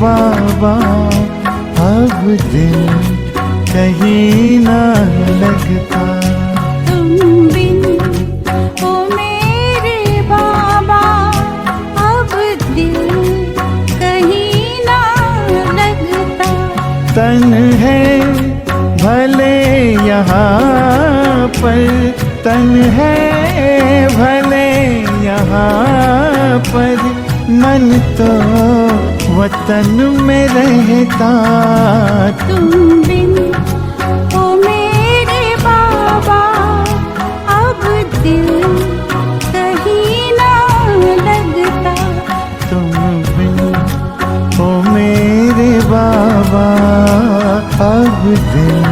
बाबा अब दिल कहीं ना लगता। तुम बिन ओ मेरे बाबा अब दिल कहीं ना लगता। तन है भले यहाँ पर, तन है भले यहाँ पर, मन तो वतन में रहता। तुम बिन ओ मेरे बाबा अब दिल कहीं ना लगता। तुम बिन ओ मेरे बाबा अब दिल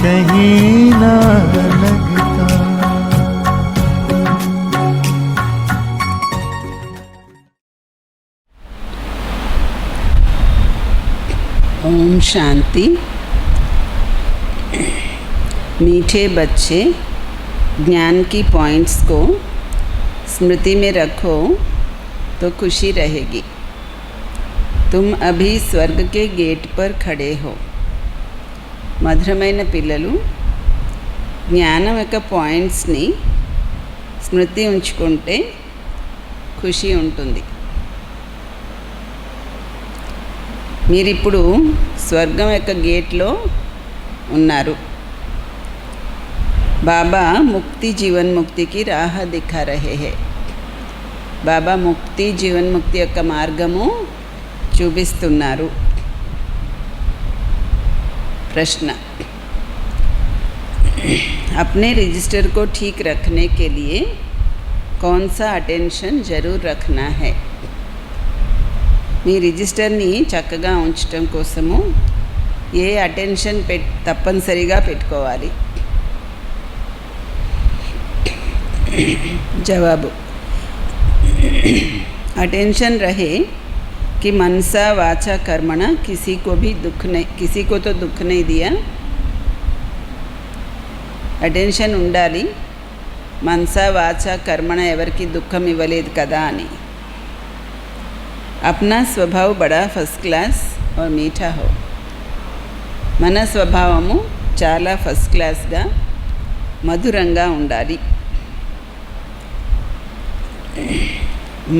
कहीं ना लगता। ओम शांति। मीठे बच्चे, ज्ञान की पॉइंट्स को स्मृति में रखो तो खुशी रहेगी। तुम अभी स्वर्ग के गेट पर खड़े हो। మధురమైన పిల్లలు, జ్ఞానం యొక్క పాయింట్స్ని స్మృతి ఉంచుకుంటే ఖుషి ఉంటుంది. మీరిప్పుడు స్వర్గం యొక్క గేట్లో ఉన్నారు. బాబా ముక్తి జీవన్ముక్తికి రాహ దిఖా రహే హే. బాబా ముక్తి జీవన్ముక్తి యొక్క మార్గము చూపిస్తున్నారు. प्रश्न, अपने रजिस्टर को ठीक रखने के लिए कौन सा अटेंशन जरूर रखना है? మీ రిజిస్టర్ని చక్కగా ఉంచడం కోసము ఏ అటెన్షన్ తప్పనిసరిగా పెట్టుకోవాలి? జవాబు, अटेंशन रहे कि मनसा वाचा कर्मणा किसी को तो दुख नहीं दिया. అటెన్షన్ ఉండాలి, మనసా వాచా కర్మణ ఎవరికి దుఃఖం ఇవ్వలేదు కదా అని. अपना स्वभाव बड़ा फर्स्ट क्लास और मीठा हो. మన స్వభావము చాలా ఫస్ట్ క్లాస్గా మధురంగా ఉండాలి.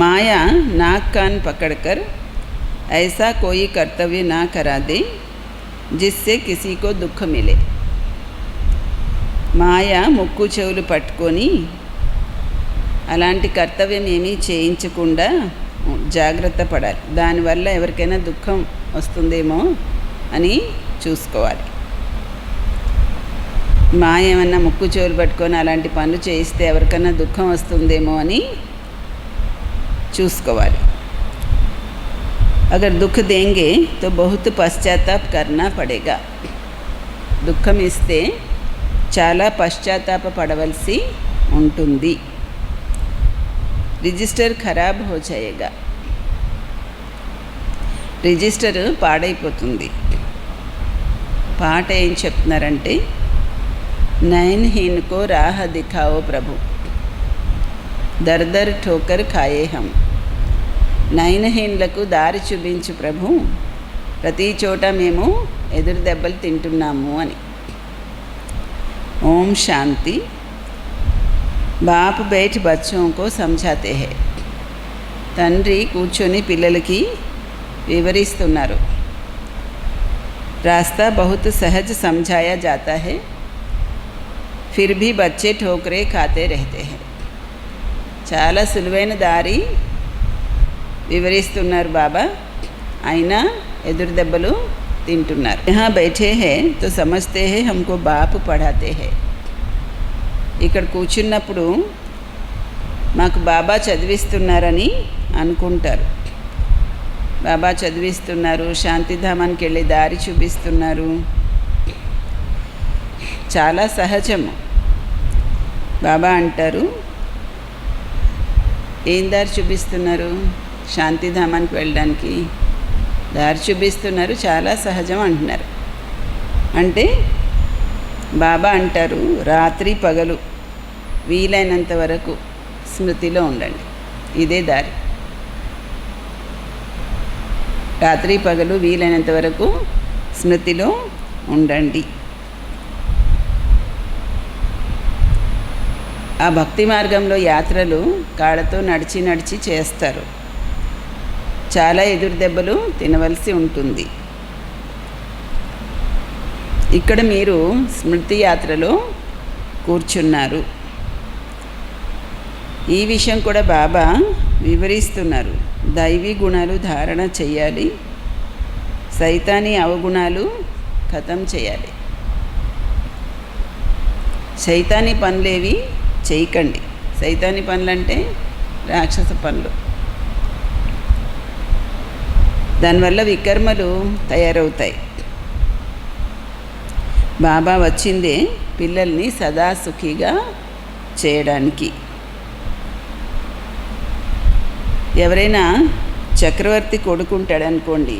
माया नाक कान पकड़कर ऐसा कोई कर्तव्य ना करा दे जिससे किसी को दुख मिले. మాయ ముక్కు చెవులు పట్టుకొని అలాంటి కర్తవ్యం ఏమీ చేయించకుండా జాగ్రత్త పడాలి. దానివల్ల ఎవరికైనా దుఃఖం వస్తుందేమో అని చూసుకోవాలి. మాయ ఏమన్నా ముక్కు చెవులు పట్టుకొని అలాంటి పనులు చేయిస్తే ఎవరికైనా దుఃఖం వస్తుందేమో అని చూసుకోవాలి. अगर दुख देंगे तो बहुत पश्चाताप करना पड़ेगा. దుఃఖం ఇస్తే చాలా పశ్చాత్తాప పడవలసి ఉంటుంది. రిజిస్టర్ ఖరాబ్ హో జాయేగా. రిజిస్టర్ పాడైపోతుంది. పాట ఏం చెప్తున్నారంటే, నయన్హీన్ కో రాహ దిఖావో ప్రభు, దర్ దర్ ఠోకర్ ఖాయే హమ్. నయనహీనులకు దారి చూపించు ప్రభు, ప్రతి చోట మేము ఎదురు దెబ్బలు తింటున్నాము అని. ఓం శాంతి. బాప్ బైఠ్ బచ్చోं को समझाते हैं. తండ్రి కూర్చొని పిల్లలకి వివరిస్తున్నారు. रास्ता बहुत सहज समझाया जाता है, फिर भी बच्चे ठोकरे खाते रहते हैं. చాలా సులువైన దారి వివరిస్తున్నారు బాబా, అయినా ఎదురు దెబ్బలు తింటున్నారు. यहाँ बैठे हैं तो समझते हैं हमको बाप पढ़ाते हैं. ఇక్కడ కూర్చున్నప్పుడు మాకు బాబా చదివిస్తున్నారని అనుకుంటారు. బాబా చదివిస్తున్నారు, శాంతిధామానికి వెళ్ళే దారి చూపిస్తున్నారు. చాలా సహజము. బాబా అంటారు, ఏం దారి చూపిస్తున్నారు? శాంతిధామానికి వెళ్ళడానికి దారి చూపిస్తున్నారు, చాలా సహజం అంటున్నారు. అంటే బాబా అంటారు, రాత్రి పగలు వీలైనంత వరకు స్మృతిలో ఉండండి, ఇదే దారి. రాత్రి పగలు వీలైనంత వరకు స్మృతిలో ఉండండి. ఆ భక్తి మార్గంలో యాత్రలు కాళ్ళతో నడిచి నడిచి చేస్తారు. చాలా ఎదురు దెబ్బలు తినవలసి ఉంటుంది. ఇక్కడ మీరు స్మృతి యాత్రలో కూర్చున్నారు. ఈ విషయం కూడా బాబా వివరిస్తున్నారు. దైవీ గుణాలు ధారణ చేయాలి, సైతానీ అవగుణాలు ఖతం చేయాలి. సైతానీ పనులేవి చేయకండి. సైతానీ పనులు అంటే రాక్షస పనులు. దానివల్ల వికర్మలు తయారవుతాయి. బాబా వచ్చిందే పిల్లల్ని సదా సుఖీగా చేయడానికి. ఎవరైనా చక్రవర్తి కొడుకుంటాడనుకోండి,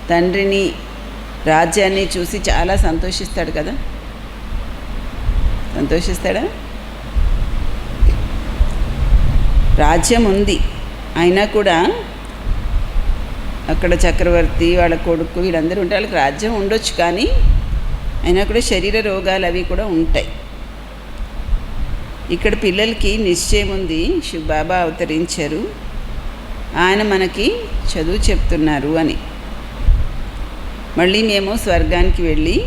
తండ్రిని రాజ్యాన్ని చూసి చాలా సంతోషిస్తాడు కదా. సంతోషిస్తాడా? రాజ్యం ఉంది అయినా కూడా అక్కడ చక్రవర్తి వాళ్ళ కొడుకు వీళ్ళందరూ ఉంటే వాళ్ళకి రాజ్యం ఉండొచ్చు, కానీ అయినా కూడా శరీర రోగాలు అవి కూడా ఉంటాయి. ఇక్కడ పిల్లలకి నిశ్చయం ఉంది, బాబా అవతరించారు, ఆయన మనకి చదువు చెప్తున్నారు అని. మళ్ళీ మేము స్వర్గానికి వెళ్ళి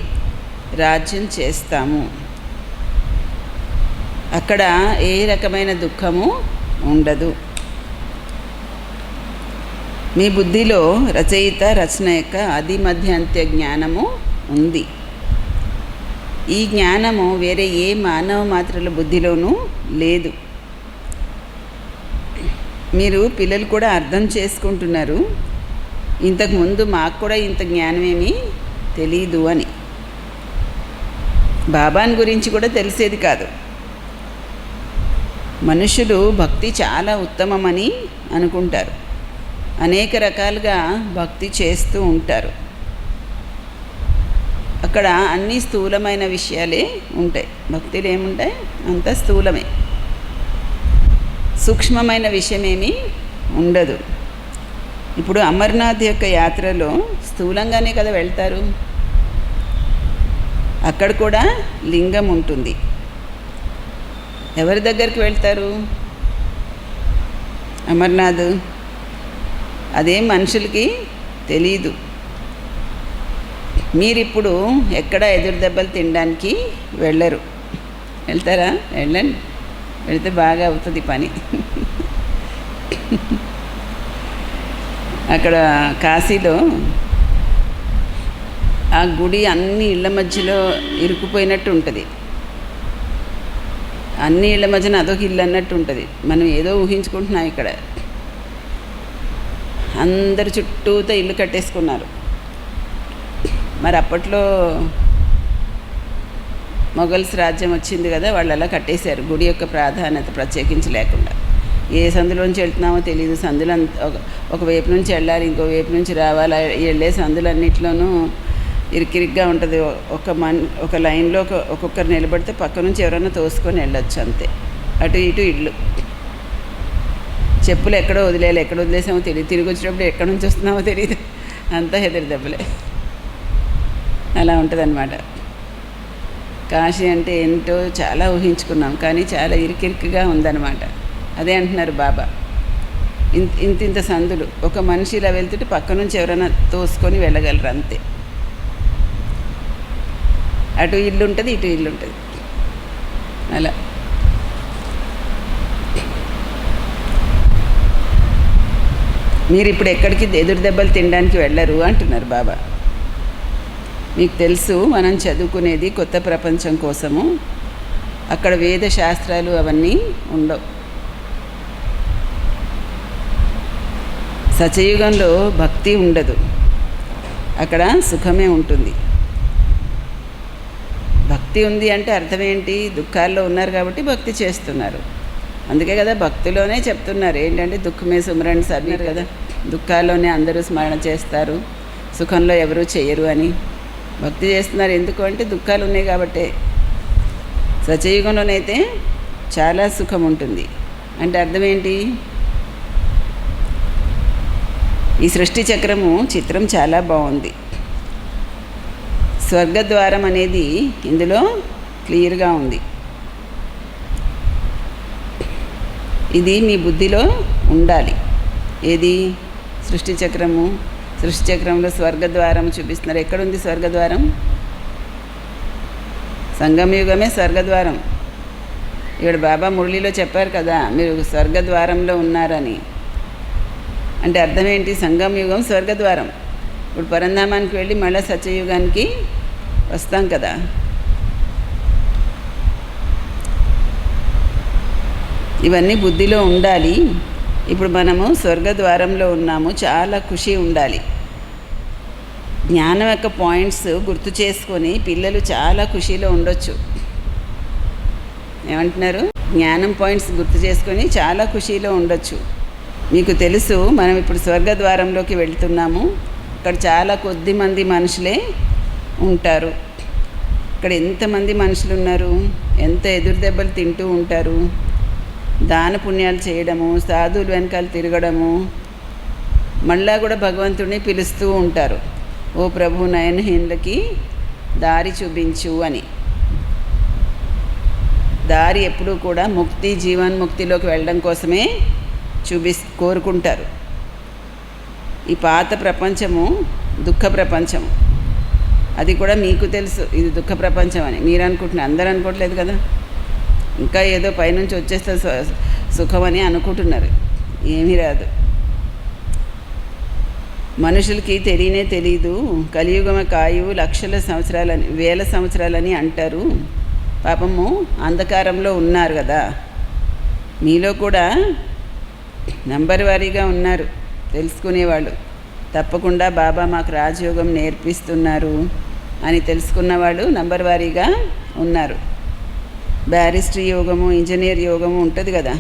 రాజ్యం చేస్తాము. అక్కడ ఏ రకమైన దుఃఖము ఉండదు. మీ బుద్ధిలో రచయిత రచన యొక్క ఆది మధ్య అంత్య జ్ఞానము ఉంది. ఈ జ్ఞానము వేరే ఏ మానవ మాత్రల బుద్ధిలోనూ లేదు. మీరు పిల్లలు కూడా అర్థం చేసుకుంటున్నారు, ఇంతకుముందు మాకు కూడా ఇంత జ్ఞానమేమీ తెలీదు అని. బాబాని గురించి కూడా తెలిసేది కాదు. మనుషులు భక్తి చాలా ఉత్తమమని అనుకుంటారు. అనేక రకాలుగా భక్తి చేస్తూ ఉంటారు. అక్కడ అన్ని స్థూలమైన విషయాలే ఉంటాయి. భక్తిలో ఏముంటాయి? అంత స్థూలమే. సూక్ష్మమైన విషయమేమీ ఉండదు. ఇప్పుడు అమర్నాథ్ యొక్క యాత్రలో స్థూలంగానే కదా వెళ్తారు. అక్కడ కూడా లింగం ఉంటుంది. ఎవరి దగ్గరికి వెళ్తారు? అమర్నాథ్ అదేం మనుషులకి తెలీదు. మీరిప్పుడు ఎక్కడ ఎదురు దెబ్బలు తినడానికి వెళ్ళరు. వెళ్తారా? వెళ్ళండి, వెళితే బాగా అవుతుంది పని. అక్కడ కాశీలో ఆ గుడి అన్ని ఇళ్ళ మధ్యలో ఇరుక్కుపోయినట్టు ఉంటుంది. అన్ని ఇళ్ళ మధ్యన అదొక ఇల్లు అన్నట్టు ఉంటుంది. మనం ఏదో ఊహించుకుంటున్నాం. ఇక్కడ అందరు చుట్టూతో ఇల్లు కట్టేసుకున్నారు. మరి అప్పట్లో మొఘల్స్ రాజ్యం వచ్చింది కదా, వాళ్ళు అలా కట్టేశారు. గుడి యొక్క ప్రాధాన్యత ప్రత్యేకించి లేకుండా. ఏ సందులోంచి వెళ్తున్నామో తెలియదు. సందులు ఒక వైపు నుంచి వెళ్ళాలి, ఇంకో వైపు నుంచి రావాలి. వెళ్ళే సందులన్నింటిలోనూ ఇరికిరిగ్గా ఉంటుంది. ఒక లైన్లో ఒక్కొక్కరు నిలబడితే పక్క నుంచి ఎవరైనా తోసుకొని వెళ్ళొచ్చు అంతే. అటు ఇటు ఇళ్ళు. చెప్పులు ఎక్కడో వదిలేయాలి, ఎక్కడ వదిలేసామో తెలియదు. తిరిగి వచ్చినప్పుడు ఎక్కడి నుంచి వస్తున్నామో తెలియదు. అంతా ఎదురు దెబ్బలే. అలా ఉంటుంది అన్నమాట. కాశీ అంటే ఏంటో చాలా ఊహించుకున్నాం, కానీ చాలా ఇరికిరికిగా ఉందన్నమాట. అదే అంటున్నారు బాబా. ఇంత సందులు. ఒక మనిషి ఇలా వెళ్తుంటే పక్క నుంచి ఎవరైనా తోసుకొని వెళ్ళగలరు అంతే. అటు ఇల్లు ఉంటుంది, ఇటు ఇల్లు ఉంటుంది. అలా మీరు ఇప్పుడు ఎక్కడికి ఎదురు దెబ్బలు తినడానికి వెళ్ళరు అంటున్నారు బాబా. మీకు తెలుసు, మనం చదువుకునేది కొత్త ప్రపంచం కోసము. అక్కడ వేద శాస్త్రాలు అవన్నీ ఉండవు. సత్యయుగంలో భక్తి ఉండదు, అక్కడ సుఖమే ఉంటుంది. భక్తి ఉంది అంటే అర్థం ఏంటి? దుఃఖాల్లో ఉన్నారు కాబట్టి భక్తి చేస్తున్నారు. అందుకే కదా భక్తిలోనే చెప్తున్నారు ఏంటంటే దుఃఖమే సుమరణ్ సర్నారు కదా. దుఃఖాల్లోనే అందరూ స్మరణ చేస్తారు, సుఖంలో ఎవరూ చేయరు అని భక్తి చేస్తున్నారు. ఎందుకు అంటే దుఃఖాలు ఉన్నాయి కాబట్టే. సత్యయుగంలోనైతే చాలా సుఖం ఉంటుంది. అంటే అర్థం ఏంటి? ఈ సృష్టి చక్రము చిత్రం చాలా బాగుంది. స్వర్గద్వారం అనేది ఇందులో క్లియర్గా ఉంది. ఇది మీ బుద్ధిలో ఉండాలి. ఏది? సృష్టి చక్రము. సృష్టి చక్రంలో స్వర్గద్వారం చూపిస్తున్నారు. ఎక్కడుంది స్వర్గద్వారం? సంగమయుగమే స్వర్గద్వారం. ఇక్కడ బాబా మురళిలో చెప్పారు కదా, మీరు స్వర్గద్వారంలో ఉన్నారని. అంటే అర్థం ఏంటి? సంగమయుగం స్వర్గద్వారం. ఇప్పుడు పరంధామానికి వెళ్ళి మళ్ళీ సత్యయుగానికి వస్తాం కదా. ఇవన్నీ బుద్ధిలో ఉండాలి. ఇప్పుడు మనము స్వర్గద్వారంలో ఉన్నాము, చాలా ఖుషి ఉండాలి. జ్ఞానం యొక్క పాయింట్స్ గుర్తు చేసుకొని పిల్లలు చాలా ఖుషీలో ఉండొచ్చు. ఏమంటున్నారు? జ్ఞానం పాయింట్స్ గుర్తు చేసుకొని చాలా ఖుషీలో ఉండొచ్చు. మీకు తెలుసు, మనం ఇప్పుడు స్వర్గద్వారంలోకి వెళ్తున్నాము. ఇక్కడ చాలా కొద్ది మంది మనుషులే ఉంటారు. ఇక్కడ ఎంతమంది మనుషులు ఉన్నారు, ఎంత ఎదురు దెబ్బలు తింటూ ఉంటారు. దాన పుణ్యాలు చేయడము, సాధువులు వెనకాల తిరగడము, మళ్ళా కూడా భగవంతుడిని పిలుస్తూ ఉంటారు. ఓ ప్రభు, నయనహీనులకి దారి చూపించు అని. దారి ఎప్పుడూ కూడా ముక్తి, జీవన్ముక్తిలోకి వెళ్ళడం కోసమే కోరుకుంటారు. ఈ పాత ప్రపంచము దుఃఖ ప్రపంచము. అది కూడా మీకు తెలుసు, ఇది దుఃఖ ప్రపంచం అని. మీరు అనుకుంటున్నారు, అందరూ అనుకోవట్లేదు కదా. ఇంకా ఏదో పైనుంచి వచ్చేస్తే సుఖం అని అనుకుంటున్నారు. ఏమీ రాదు. మనుషులకి తెలియదు. కలియుగమ కాయువు లక్షల సంవత్సరాలని, వేల సంవత్సరాలని అంటారు. పాపము అంధకారంలో ఉన్నారు కదా. మీలో కూడా నంబర్ వారీగా ఉన్నారు తెలుసుకునేవాళ్ళు. తప్పకుండా బాబా మాకు రాజయోగం నేర్పిస్తున్నారు అని తెలుసుకున్న వాళ్ళు నంబర్ వారీగా ఉన్నారు. బ్యారిస్టరీ యోగము, ఇంజనీర్ యోగము ఉంటుంది కదా.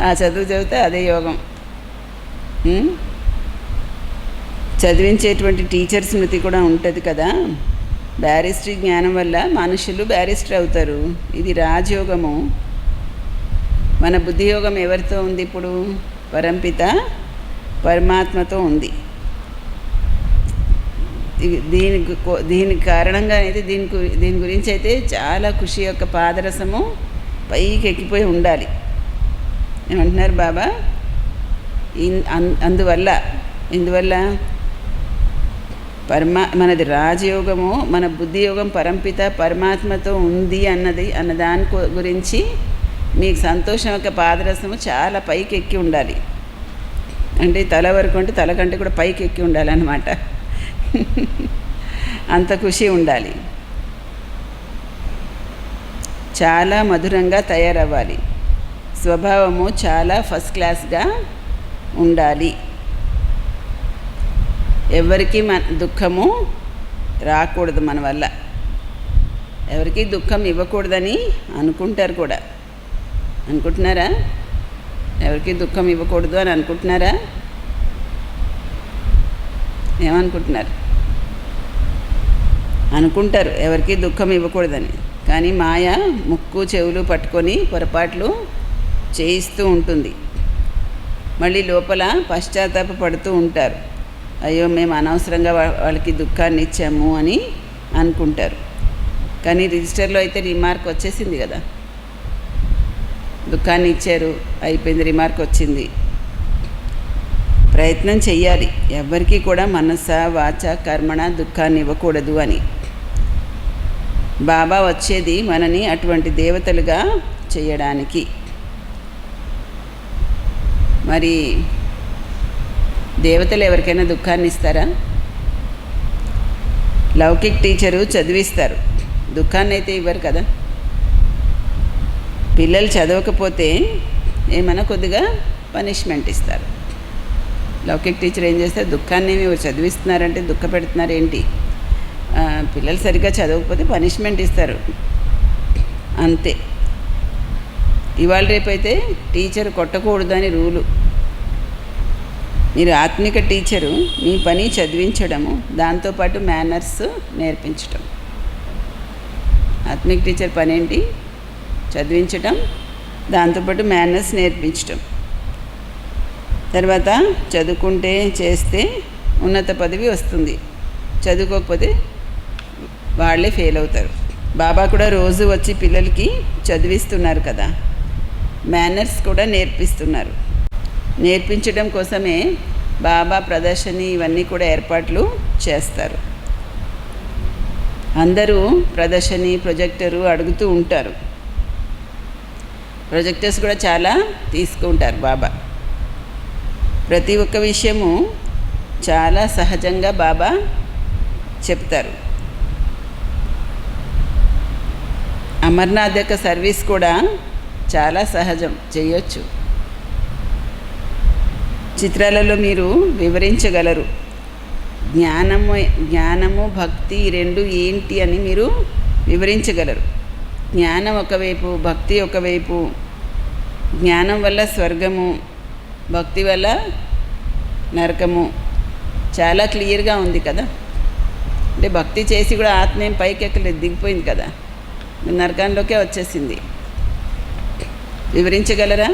ఆ చదువు చదివితే అదే యోగం. చదివించేటువంటి టీచర్ స్మృతి కూడా ఉంటుంది కదా. బ్యారిస్టరీ జ్ఞానం వల్ల మనుషులు బ్యారిస్టర్ అవుతారు. ఇది రాజయోగము. మన బుద్ధియోగం ఎవరితో ఉంది ఇప్పుడు? పరంపిత పరమాత్మతో ఉంది. దీనికి కారణంగా అయితే దీని గురించి అయితే చాలా ఖుషి యొక్క పాదరసము పైకి ఎక్కిపోయి ఉండాలి. ఏమంటున్నారు బాబా? ఎందువల్ల మనది రాజయోగము, మన బుద్ధియోగం పరంపిత పరమాత్మతో ఉంది అన్న దాని గురించి మీకు సంతోషం యొక్క పాదరసము చాలా పైకి ఎక్కి ఉండాలి. అంటే తల వరకు అంటే తల కంటే కూడా పైకి ఎక్కి ఉండాలన్నమాట. అంత ఖుషి ఉండాలి. చాలా మధురంగా తయారవ్వాలి. స్వభావము చాలా ఫస్ట్ క్లాస్గా ఉండాలి. ఎవరికి దుఃఖము రాకూడదు మన వల్ల. ఎవరికి దుఃఖం ఇవ్వకూడదని అనుకుంటారు కూడా. అనుకుంటున్నారా? ఎవరికి దుఃఖం ఇవ్వకూడదు అని అనుకుంటున్నారా? ఏమనుకుంటున్నారు? అనుకుంటారు ఎవరికి దుఃఖం ఇవ్వకూడదని. కానీ మాయ ముక్కు చెవులు పట్టుకొని పొరపాట్లు చేయిస్తూ ఉంటుంది. మళ్ళీ లోపల పశ్చాత్తాప పడుతూ ఉంటారు. అయ్యో, మేము అనవసరంగా వాళ్ళకి దుఃఖాన్ని ఇచ్చాము అని అనుకుంటారు. కానీ రిజిస్టర్లో అయితే రిమార్క్ వచ్చేసింది కదా. దుఃఖాన్ని ఇచ్చారు, అయిపోయింది, రిమార్క్ వచ్చింది. ప్రయత్నం చెయ్యాలి. ఎవరికి కూడా మనస వాచ కర్మణ దుఃఖాన్ని ఇవ్వకూడదు అని. బాబా వచ్చేది మనని అటువంటి దేవతలుగా చేయడానికి. మరి దేవతలు ఎవరికైనా దుఃఖాన్ని ఇస్తారా? లౌకిక్ టీచరు చదివిస్తారు, దుఃఖాన్ని అయితే ఇవ్వరు కదా. పిల్లలు చదవకపోతే ఏమైనా కొద్దిగా పనిష్మెంట్ ఇస్తారు. లౌకిక్ టీచర్ ఏం చేస్తారు? దుఃఖాన్ని ఏమి చదివిస్తున్నారంటే దుఃఖ పెడుతున్నారు ఏంటి? పిల్లలు సరిగ్గా చదవకపోతే పనిష్మెంట్ ఇస్తారు, అంతే. ఇవాళ రేపైతే టీచర్ కొట్టకూడదు అని రూలు. మీరు ఆత్మిక టీచరు, మీ పని చదివించడము, దాంతోపాటు మేనర్స్ నేర్పించడం. ఆత్మిక టీచర్ పని ఏంటి? చదివించడం, దాంతోపాటు మేనర్స్ నేర్పించడం. తర్వాత చదువుకుంటే చేస్తే ఉన్నత పదవి వస్తుంది, చదువుకోకపోతే వాళ్ళే ఫెయిల్ అవుతారు. బాబా కూడా రోజు వచ్చి పిల్లలకి చదివిస్తున్నారు కదా, మేనర్స్ కూడా నేర్పిస్తున్నారు. నేర్పించడం కోసమే బాబా ప్రదర్శని ఇవన్నీ కూడా ఏర్పాట్లు చేస్తారు. అందరూ ప్రదర్శని ప్రొజెక్టరు అడుగుతూ ఉంటారు. ప్రొజెక్టర్స్ కూడా చాలా తీసుకుంటారు బాబా. ప్రతి ఒక్క విషయము చాలా సహజంగా బాబా చెప్తారు. అమర్నాథ్ యొక్క సర్వీస్ కూడా చాలా సహజం, చేయొచ్చు. చిత్రాలలో మీరు వివరించగలరు. జ్ఞానము భక్తి రెండు ఏంటి అని మీరు వివరించగలరు. జ్ఞానం ఒకవైపు, భక్తి ఒకవైపు. జ్ఞానం వల్ల స్వర్గము, భక్తి వల్ల నరకము. చాలా క్లియర్గా ఉంది కదా. అంటే భక్తి చేసి కూడా ఆత్మ ఏం పైకి ఎక్కలేదు, దిగిపోయింది కదా, నరకంలోకే వచ్చేసింది. వివరించగలరా?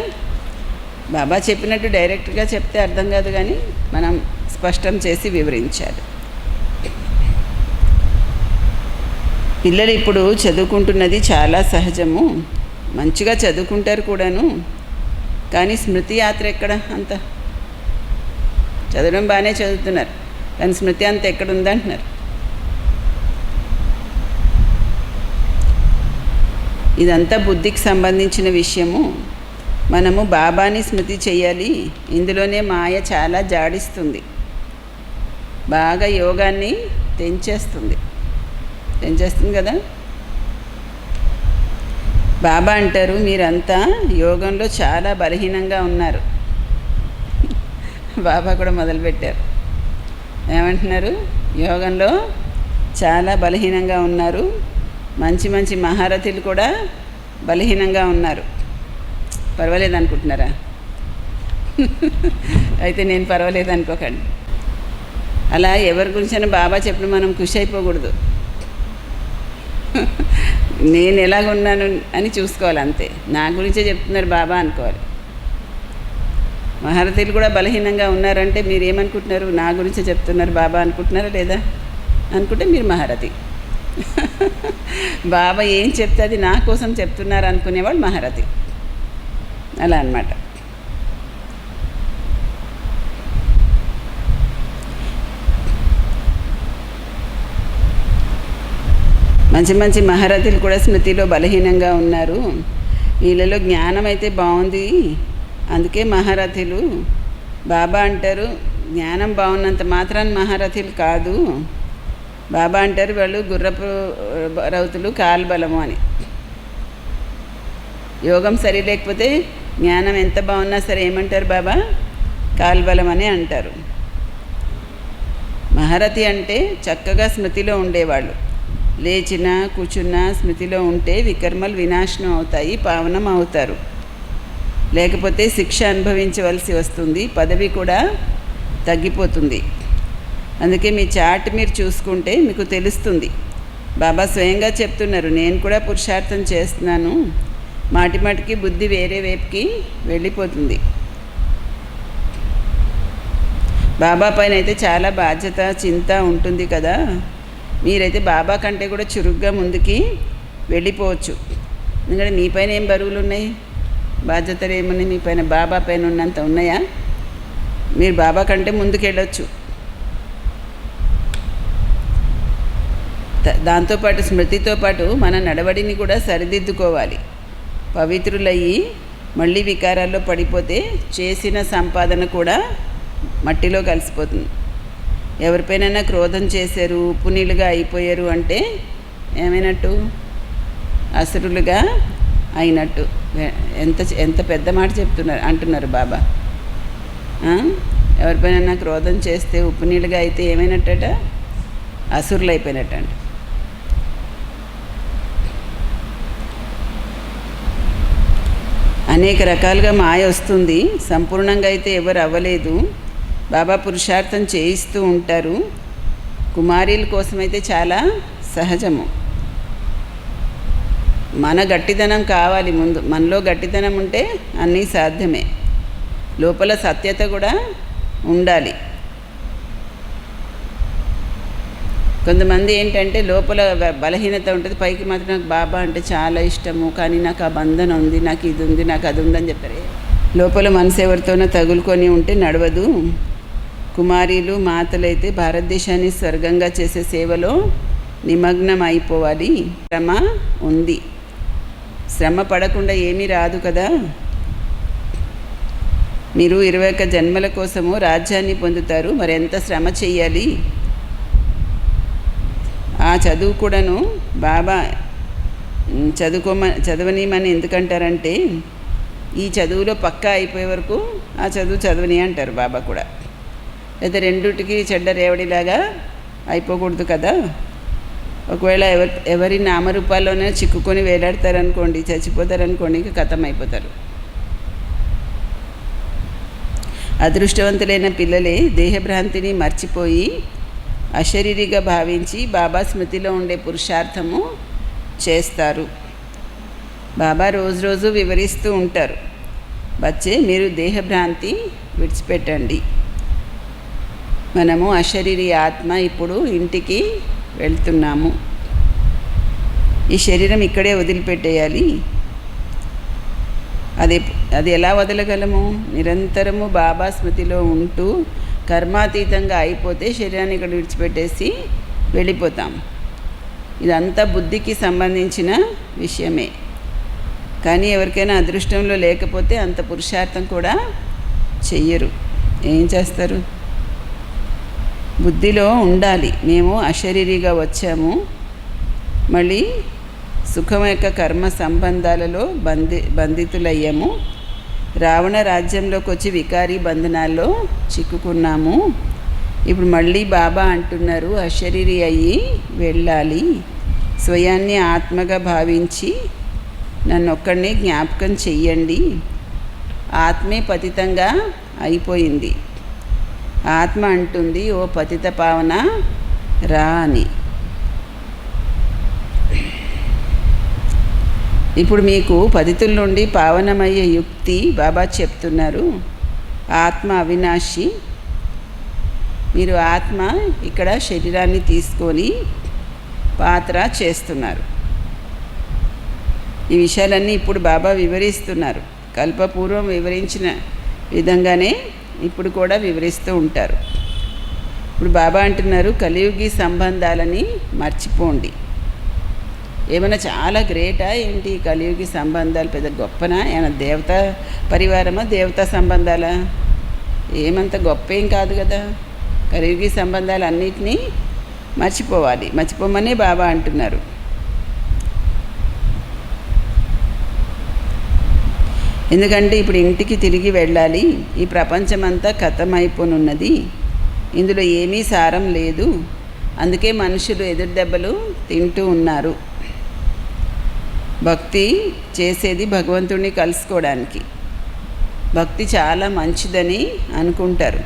బాబా చెప్పినట్టు డైరెక్ట్గా చెప్తే అర్థం కాదు, కానీ మనం స్పష్టం చేసి వివరించాలి. పిల్లలు ఇప్పుడు చదువుకుంటున్నది చాలా సహజము, మంచిగా చదువుకుంటారు కూడాను. కానీ స్మృతి యాత్ర ఎక్కడ? అంత చదవడం బాగానే చదువుతున్నారు, కానీ స్మృతి అంత ఎక్కడ ఉందంటున్నారు. ఇదంతా బుద్ధికి సంబంధించిన విషయము. మనము బాబాని స్మృతి చేయాలి. ఇందులోనే మాయ చాలా జాడిస్తుంది, బాగా యోగాన్ని తెంచేస్తుంది కదా. బాబా అంటారు, మీరంతా యోగంలో చాలా బలహీనంగా ఉన్నారు. బాబా కూడా మొదలుపెట్టారు. ఏమంటున్నారు? యోగంలో చాలా బలహీనంగా ఉన్నారు. మంచి మంచి మహారథులు కూడా బలహీనంగా ఉన్నారు. పర్వాలేదు అనుకుంటున్నారా? అయితే నేను పర్వాలేదు అనుకోకండి. అలా ఎవరి గురించైనా బాబా చెప్పిన మనం ఖుషి అయిపోకూడదు. నేను ఎలాగున్నాను అని చూసుకోవాలి, అంతే. నా గురించే చెప్తున్నారు బాబా అనుకోవాలి. మహారథులు కూడా బలహీనంగా ఉన్నారంటే మీరు ఏమనుకుంటున్నారు? నా గురించే చెప్తున్నారు బాబా అనుకుంటున్నారా లేదా? అనుకుంటే మీరు మహారథి. బాబా ఏం చెప్తే అది నా కోసం చెప్తున్నారు అనుకునేవాడు మహారథి. అలా అన్నమాట. మంచి మంచి మహారథులు కూడా స్మృతిలో బలహీనంగా ఉన్నారు. వీళ్ళలో జ్ఞానం అయితే బాగుంది, అందుకే మహారథులు. బాబా అంటారు, జ్ఞానం బాగున్నంత మాత్రాన మహారథులు కాదు. బాబా అంటారు, వాళ్ళు గుర్రపు రౌతులు కాల్బలము అని. యోగం సరి లేకపోతే జ్ఞానం ఎంత బాగున్నా సరే ఏమంటారు బాబా? కాల్బలం అని అంటారు. మహారథి అంటే చక్కగా స్మృతిలో ఉండేవాళ్ళు. లేచినా కూర్చున్నా స్మృతిలో ఉంటే వికర్మలు వినాశనం అవుతాయి, పావనం అవుతారు. లేకపోతే శిక్ష అనుభవించవలసి వస్తుంది, పదవి కూడా తగ్గిపోతుంది. అందుకే మీ చార్ట్ మీరు చూసుకుంటే మీకు తెలుస్తుంది. బాబా స్వయంగా చెప్తున్నారు, నేను కూడా పురుషార్థం చేస్తున్నాను, మాటిమాటికి బుద్ధి వేరే వైపుకి వెళ్ళిపోతుంది. బాబా పైన అయితే చాలా బాధ్యత చింత ఉంటుంది కదా. మీరైతే బాబా కంటే కూడా చురుగ్గా ముందుకి వెళ్ళిపోవచ్చు. ఎందుకంటే మీ పైన ఏం బరువులు ఉన్నాయి, బాధ్యతలు ఏమున్నాయి మీ పైన? బాబా పైన ఉన్నంత ఉన్నాయా? మీరు బాబా కంటే ముందుకు వెళ్ళొచ్చు. దాంతోపాటు స్మృతితో పాటు మన నడవడిని కూడా సరిదిద్దుకోవాలి. పవిత్రులయ్యి మళ్ళీ వికారాల్లో పడిపోతే చేసిన సంపాదన కూడా మట్టిలో కలిసిపోతుంది. ఎవరిపైనైనా క్రోధం చేశారు, ఉప్పు నీళ్ళుగా అయిపోయారు అంటే ఏమైనట్టు? అసురులుగా అయినట్టు. ఎంత పెద్ద మాట అంటున్నారు బాబా. ఎవరిపైనైనా క్రోధం చేస్తే ఉప్పు నీళ్ళుగా అయితే ఏమైనట్టట? అసురులు అయిపోయినట్టంట. అనేక రకాలుగా మాయ వస్తుంది, సంపూర్ణంగా అయితే ఎవరు అవ్వలేదు. బాబా పురుషార్థం చేయిస్తూ ఉంటారు. కుమారీల కోసమైతే చాలా సహజము. మన గట్టిదనం కావాలి ముందు. మనలో గట్టిదనం ఉంటే అన్నీ సాధ్యమే. లోపల సత్యత కూడా ఉండాలి. కొంతమంది ఏంటంటే లోపల బలహీనత ఉంటుంది, పైకి మాత్రం నాకు బాబా అంటే చాలా ఇష్టము, కానీ నాకు ఆ బంధన ఉంది, నాకు ఇది ఉంది, నాకు అది ఉందని చెప్తారు. లోపల మనసు ఎవరితోనో తగులుకొని ఉంటే నడవదు. కుమారీలు మాతలైతే భారతదేశాన్ని స్వర్గంగా చేసే సేవలో నిమగ్నం అయిపోవాలి. శ్రమ ఉంది, శ్రమ పడకుండా ఏమీ రాదు కదా. మీరు 21 జన్మల కోసము రాజ్యాన్ని పొందుతారు, మరి ఎంత శ్రమ చెయ్యాలి. ఆ చదువు కూడాను బాబా చదవనీమని ఎందుకంటారంటే, ఈ చదువులో పక్కా అయిపోయే వరకు ఆ చదువు చదవని అంటారు బాబా కూడా. లేదా రెండుటికి చెడ్డ రేవడిలాగా అయిపోకూడదు కదా. ఒకవేళ ఎవరి నామరూపాల్లోనే చిక్కుకొని వేలాడతారనుకోండి, చచ్చిపోతారనుకోండి, ఇంకా కథం అయిపోతారు. అదృష్టవంతులైన పిల్లలే దేహభ్రాంతిని మర్చిపోయి అశరీరిగా భావించి బాబా స్మృతిలో ఉండే పురుషార్థము చేస్తారు. బాబా రోజు వివరిస్తూ ఉంటారు, బచ్చే మీరు దేహభ్రాంతి విడిచిపెట్టండి. మనము అశరీరి ఆత్మ ఇప్పుడు ఇంటికి వెళ్తున్నాము. ఈ శరీరం ఇక్కడే వదిలిపెట్టేయాలి. అది ఎలా వదలగలము? నిరంతరము బాబా స్మృతిలో ఉంటూ కర్మాతీతంగా అయిపోతే శరీరాన్ని ఇక్కడ విడిచిపెట్టేసి వెళ్ళిపోతాం. ఇదంతా బుద్ధికి సంబంధించిన విషయమే. కానీ ఎవరికైనా అదృష్టంలో లేకపోతే అంత పురుషార్థం కూడా చెయ్యరు. ఏం చేస్తారు? బుద్ధిలో ఉండాలి, మేము అశరీరిగా వచ్చాము, మళ్ళీ సుఖం యొక్క కర్మ సంబంధాలలో బంధితులయ్యాము, రావణ రాజ్యంలోకి వచ్చి వికారీ బంధనాల్లో చిక్కుకున్నాము. ఇప్పుడు మళ్ళీ బాబా అంటున్నారు అశరీరి అయ్యి వెళ్ళాలి, స్వయాన్ని ఆత్మగా భావించి నన్నొక్కడిని జ్ఞాపకం చెయ్యండి. ఆత్మే పతితంగా అయిపోయింది. ఆత్మ అంటుంది, ఓ పతిత పావన రా అని. ఇప్పుడు మీకు పతితుల నుండి పావనమయ్యే యుక్తి బాబా చెప్తున్నారు. ఆత్మ అవినాశి. మీరు ఆత్మ ఇక్కడ శరీరాన్ని తీసుకొని పాత్ర చేస్తున్నారు. ఈ విషయాలన్నీ ఇప్పుడు బాబా వివరిస్తున్నారు. కల్పపూర్వం వివరించిన విధంగానే ఇప్పుడు కూడా వివరిస్తూ ఉంటారు. ఇప్పుడు బాబా అంటున్నారు కలియుగి సంబంధాలని మర్చిపోండి. ఏమైనా చాలా గ్రేటా ఏంటి కలియుగి సంబంధాలు? పెద్ద గొప్పనా? ఏమైనా దేవతా పరివారమా, దేవతా సంబంధాలా? ఏమంత గొప్ప ఏం కాదు కదా. కలియుగి సంబంధాలు అన్నిటినీ మర్చిపోవాలి, మర్చిపోమనే బాబా అంటున్నారు. ఎందుకంటే ఇప్పుడు ఇంటికి తిరిగి వెళ్ళాలి. ఈ ప్రపంచమంతా ఖతమైపోనున్నది, ఇందులో ఏమీ సారం లేదు. అందుకే మనుషులు ఎదురు దెబ్బలు తింటూ ఉన్నారు. భక్తి చేసేది భగవంతుడిని కలుసుకోవడానికి. భక్తి చాలా మంచిదని అనుకుంటారు.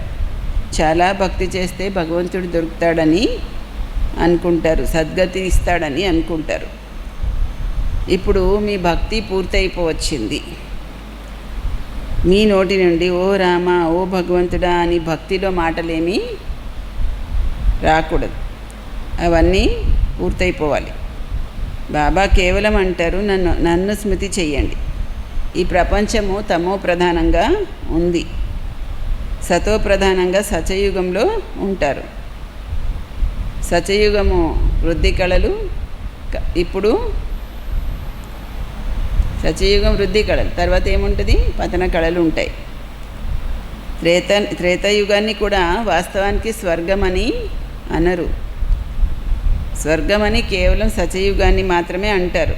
చాలా భక్తి చేస్తే భగవంతుడు దొరుకుతాడని అనుకుంటారు, సద్గతి ఇస్తాడని అనుకుంటారు. ఇప్పుడు మీ భక్తి పూర్తయిపోవచ్చింది. మీ నోటి నుండి ఓ రామ, ఓ భగవంతుడా అని భక్తిలో మాటలేమీ రాకూడదు. అవన్నీ పూర్తయిపోవాలి. బాబా కేవలం అంటారు నన్ను స్మృతి చెయ్యండి. ఈ ప్రపంచము తమో ప్రధానంగా ఉంది, సతో ప్రధానంగా సత్యయుగంలో ఉంటారు. సత్యయుగము వృద్ధి కళలు. ఇప్పుడు సత్యయుగం వృద్ధి కళలు, తర్వాత ఏముంటుంది? పతన కళలు ఉంటాయి. త్రేతాయుగాన్ని కూడా వాస్తవానికి స్వర్గమని అనరు. స్వర్గమని కేవలం సత్యయుగాన్ని మాత్రమే అంటారు.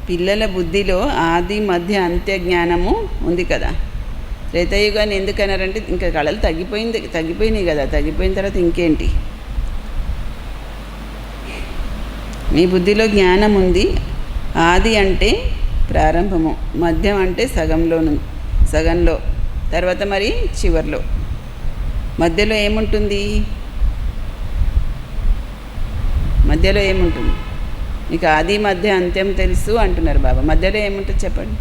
పిల్లల బుద్ధిలో ఆది మధ్య అంత్య జ్ఞానము ఉంది కదా. త్రేతాయుగాన్ని ఎందుకు అన్నారంటే ఇంకా కళలు తగ్గిపోయినాయి కదా. తగ్గిపోయిన తర్వాత ఇంకేంటి? మీ బుద్ధిలో జ్ఞానం ఉంది. ఆది అంటే ప్రారంభము, మధ్యం అంటే సగంలో, తర్వాత మరి చివర్లో. మధ్యలో ఏముంటుంది? మధ్యలో ఏముంటుంది? మీకు ఆది మధ్య అంత్యం తెలుసు అంటున్నారు బాబా. మధ్యలో ఏముంటుంది చెప్పండి?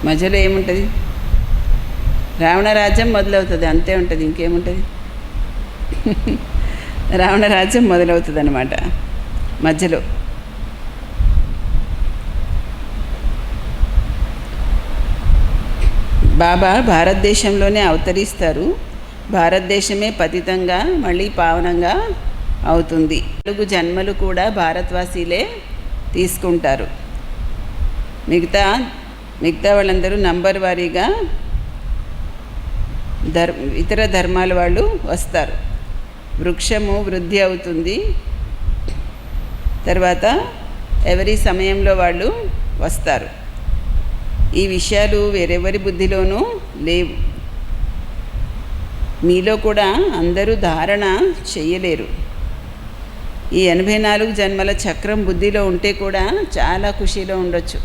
మధ్యలో ఏముంటుంది? రావణ రాజ్యం మొదలవుతుంది, అంతే ఉంటుంది, ఇంకేముంటుంది? రావణ రాజ్యం మొదలవుతుంది అన్నమాట మధ్యలో. బాబా భారతదేశంలోనే అవతరిస్తారు. భారతదేశమే పతితంగా మళ్ళీ పావనంగా అవుతుంది. 4 జన్మలు కూడా భారతవాసీలే తీసుకుంటారు. మిగతా వాళ్ళందరూ నంబర్ వారీగా ఇతర ధర్మాల వాళ్ళు వస్తారు. వృక్షము వృద్ధి అవుతుంది. తర్వాత ఎవరి సమయంలో వాళ్ళు వస్తారు. ఈ విషయాలు వేరెవరి బుద్ధిలోనూ లేవు. మీలో కూడా అందరూ ధారణ చెయ్యలేరు. ఈ 84 జన్మల చక్రం బుద్ధిలో ఉంటే కూడా చాలా ఖుషీలో ఉండొచ్చు.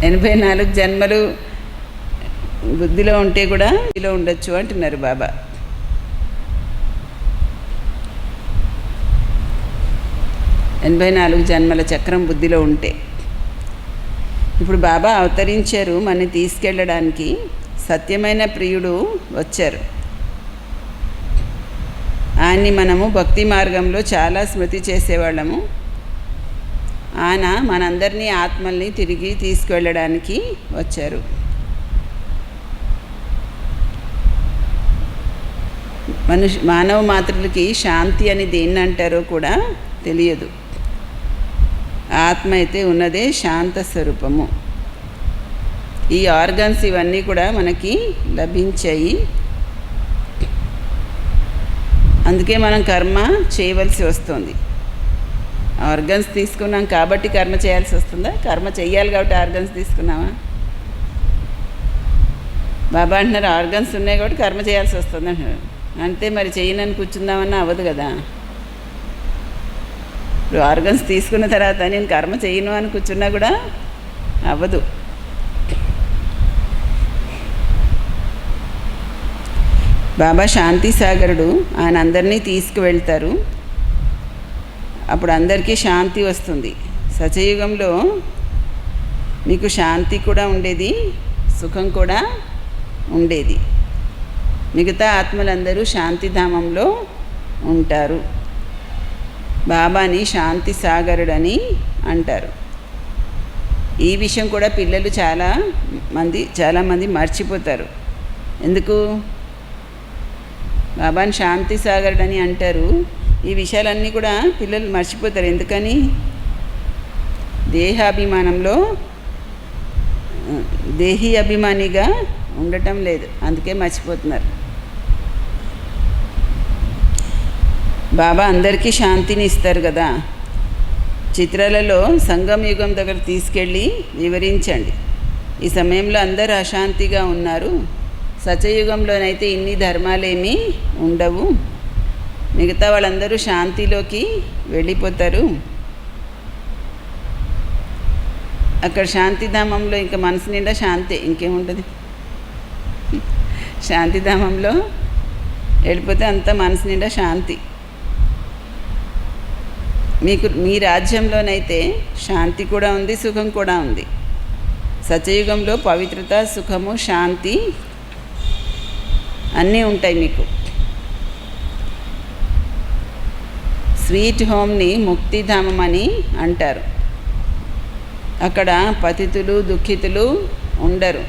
84 జన్మలు బుద్ధిలో ఉంటే కూడా ఇలా ఉండొచ్చు అంటున్నారు బాబా. ఎనభై 84 జన్మల చక్రం బుద్ధిలో ఉంటే. ఇప్పుడు బాబా అవతరించారు మనని తీసుకెళ్ళడానికి. సత్యమైన ప్రియుడు వచ్చారు. ఆయన్ని మనము భక్తి మార్గంలో చాలా స్మృతి చేసేవాళ్ళము. ఆయన మనందరినీ ఆత్మల్ని తిరిగి తీసుకువెళ్ళడానికి వచ్చారు. మానవ మాతృలకి శాంతి అని దేన్ని అంటారో కూడా తెలియదు. ఆత్మ అయితే ఉన్నదే శాంత స్వరూపము. ఈ ఆర్గన్స్ ఇవన్నీ కూడా మనకి లభించాయి. అందుకే మనం కర్మ చేయవలసి వస్తుంది. ఆర్గన్స్ తీసుకున్నాం కాబట్టి కర్మ చేయాల్సి వస్తుందా? కర్మ చెయ్యాలి కాబట్టి ఆర్గన్స్ తీసుకున్నామా? బాబా అంటున్నారు ఆర్గన్స్ ఉన్నాయి కాబట్టి కర్మ చేయాల్సి వస్తుంది అంటున్నారు. అంటే మరి చేయనని కూర్చుందామన్నా అవ్వదు కదా. ఇప్పుడు ఆర్గన్స్ తీసుకున్న తర్వాత నేను కర్మ చేయను అని కూర్చున్నా కూడా అవ్వదు. బాబా శాంతి సాగరుడు. ఆయన అందరినీ తీసుకువెళ్తారు. అప్పుడు అందరికీ శాంతి వస్తుంది. సత్యయుగంలో మీకు శాంతి కూడా ఉండేది, సుఖం కూడా ఉండేది. మిగతా ఆత్మలందరూ శాంతిధామంలో ఉంటారు. బాబాని శాంతి సాగరుడని అంటారు. ఈ విషయం కూడా పిల్లలు చాలామంది మర్చిపోతారు. ఎందుకు బాబాని శాంతి సాగరుడని అంటారు? ఈ విషయాలన్నీ కూడా పిల్లలు మర్చిపోతారు. ఎందుకని? దేహాభిమానంలో దేహీ అభిమానిగా ఉండటం లేదు, అందుకే మర్చిపోతున్నారు. బాబా అందరికీ శాంతిని ఇస్తారు కదా. చిత్రాలలో సంగమ యుగం దగ్గర తీసుకెళ్ళి వివరించండి. ఈ సమయంలో అందరూ అశాంతిగా ఉన్నారు. సత్యయుగంలోనైతే ఇన్ని ధర్మాలేమీ ఉండవు. మిగతా వాళ్ళందరూ శాంతిలోకి వెళ్ళిపోతారు. అక్కడ శాంతిధామంలో ఇంకా మనసు నిండా శాంతి, ఇంకేముంటుంది? శాంతిధామంలో వెళ్ళిపోతే అంతా మనసు నిండా శాంతి. మీ రాజ్యంలోనైతే శాంతి కూడా ఉంది, సుఖం కూడా ఉంది. సత్యయుగంలో పవిత్రత, సుఖము, శాంతి అన్నీ ఉంటాయి మీకు. స్వీట్ హోమ్ని ముక్తిధామం అని అంటారు. అక్కడ పతితులు, దుఃఖితులు ఉండరు.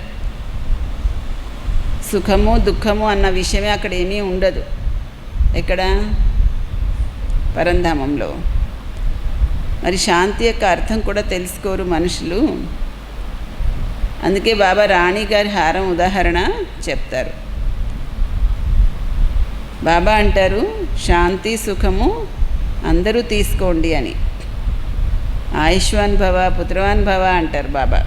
సుఖము, దుఃఖము అన్న విషయమే అక్కడ ఏమీ ఉండదు. ఎక్కడ? పరంధామంలో. మరి శాంతి యొక్క అర్థం కూడా తెలుసుకోరు మనుషులు. అందుకే బాబా రాణి గారి హారం ఉదాహరణ చెప్తారు. బాబా అంటారు శాంతి, సుఖము అందరూ తీసుకోండి అని. ఆయుష్వాన్ భవ, పుత్రవాన్ భవ అంటారు బాబా.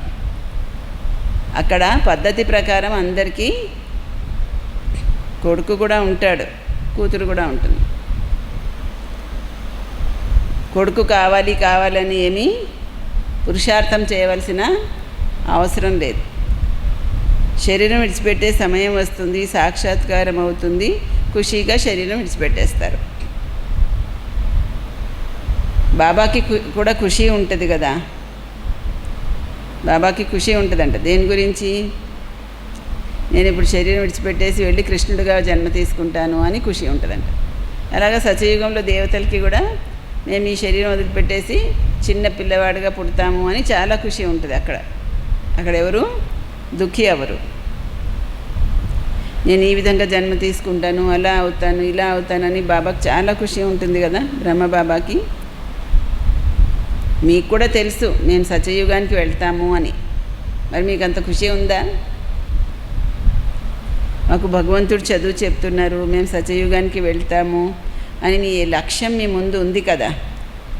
అక్కడ పద్ధతి ప్రకారం అందరికీ కొడుకు కూడా ఉంటాడు, కూతురు కూడా ఉంటుంది. కొడుకు కావాలని ఏమీ పురుషార్థం చేయవలసిన అవసరం లేదు. శరీరం విడిచిపెట్టే సమయం వస్తుంది, సాక్షాత్కారం అవుతుంది, ఖుషీగా శరీరం విడిచిపెట్టేస్తారు. బాబాకి కూడా ఖుషీ ఉంటుంది కదా. బాబాకి ఖుషి ఉంటుందంట. దేని గురించి? నేను ఇప్పుడు శరీరం విడిచిపెట్టేసి వెళ్ళి కృష్ణుడిగా జన్మ తీసుకుంటాను అని ఖుషి ఉంటుందంట. అలాగా సత్యయుగంలో దేవతలకి కూడా మేము ఈ శరీరం వదిలిపెట్టేసి చిన్న పిల్లవాడిగా పుడతాము అని చాలా ఖుషి ఉంటుంది. అక్కడ ఎవరు దుఃఖి అవ్వరు. నేను ఈ విధంగా జన్మ తీసుకుంటాను, అలా అవుతాను, ఇలా అవుతానని బాబాకి చాలా ఖుషి ఉంటుంది కదా బ్రహ్మబాబాకి. మీకు కూడా తెలుసు మేము సత్యయుగానికి వెళ్తాము అని. మరి మీకు అంత ఖుషి ఉందా? మాకు భగవంతుడు చదువు చెప్తున్నారు, మేము సత్యయుగానికి వెళ్తాము అని మీ లక్ష్యం మీ ముందు ఉంది కదా.